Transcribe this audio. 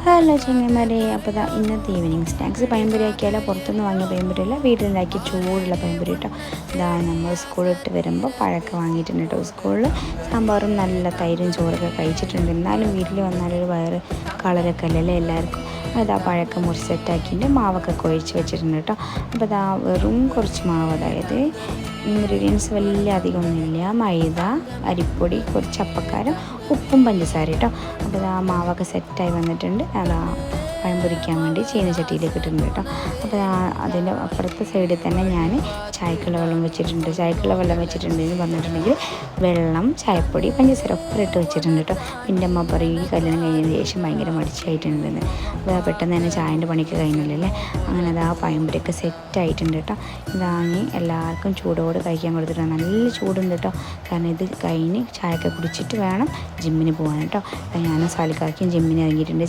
Hello ചങ്ങന്മാരെ, അപ്പോൾ ഇന്നത്തെ evening snacks പഴംപൊരി ആക്കിയാലോ? പുറത്തുനിന്ന് വാങ്ങിയ പഴംപൊരിയല്ല, വീട്ടിലുണ്ടാക്കിയ ചൂടുള്ള പഴംപൊരി കേട്ടോ. നമ്മൾ സ്കൂളിട്ട് വരുമ്പോൾ പഴമൊക്കെ വാങ്ങിയിട്ടുണ്ട് കേട്ടോ. സ്കൂളിൽ സാമ്പാറും നല്ല തൈരും ചോറൊക്കെ കഴിച്ചിട്ടുണ്ട്. എന്നാലും വീട്ടിൽ വന്നാലൊരു വയറ് കളറൊക്കെ അല്ലല്ലേ എല്ലാവർക്കും. പഴമൊക്കെ മുറിച്ച് സെറ്റാക്കിയിട്ട് മാവൊക്കെ കുഴച്ച് വെച്ചിട്ടുണ്ട് കേട്ടോ. അപ്പോൾ വെറും കുറച്ച് മാവ്, അതായത് ഇൻഗ്രീഡിയൻസ് വലിയ അധികമൊന്നുമില്ല. മൈദ, അരിപ്പൊടി, കുറച്ച് അപ്പക്കാരം, ഉപ്പും പഞ്ചസാര കേട്ടോ. അപ്പോൾ മാവൊക്കെ സെറ്റായി വന്നിട്ടുണ്ട്. പഴം പൊരിക്കാൻ വേണ്ടി ചീനച്ചട്ടിയിലേക്ക് ഇട്ടിട്ടുണ്ട് കേട്ടോ. അപ്പോൾ അതിൻ്റെ അപ്പുറത്തെ സൈഡിൽ തന്നെ ഞാൻ ചായക്കുള്ള വെള്ളം വെച്ചിട്ടുണ്ട്. ചായക്കുള്ള വെള്ളം വെച്ചിട്ടുണ്ട് എന്ന് പറഞ്ഞിട്ടുണ്ടെങ്കിൽ വെള്ളം, ചായപ്പൊടി, പഞ്ചസാര ഒക്കെ ഇട്ട് വെച്ചിട്ടുണ്ട് കേട്ടോ. എൻ്റെ അമ്മ പറയും ഈ കല്യാണം കഴിഞ്ഞതിന് ശേഷം ഭയങ്കര മടിച്ചായിട്ടുണ്ടെന്ന്. അപ്പോൾ പെട്ടെന്ന് തന്നെ ചായൻ്റെ പണിക്ക് കഴിഞ്ഞില്ലല്ലേ. അങ്ങനെ പഴംപൊരിയൊക്കെ സെറ്റായിട്ടുണ്ട് കേട്ടോ. ഇതാണ് എല്ലാവർക്കും ചൂടോട് കഴിക്കാൻ കൊടുത്തിട്ടാണ്. നല്ല ചൂടുണ്ട് കേട്ടോ. കാരണം ഇത് കഴിഞ്ഞ് ചായയൊക്കെ കുടിച്ചിട്ട് വേണം ജിമ്മിന് പോകാൻ കേട്ടോ. അപ്പോൾ ഞാനും സാലിക്കാക്കിയും ജിമ്മിന് ഇറങ്ങിയിട്ടുണ്ട്.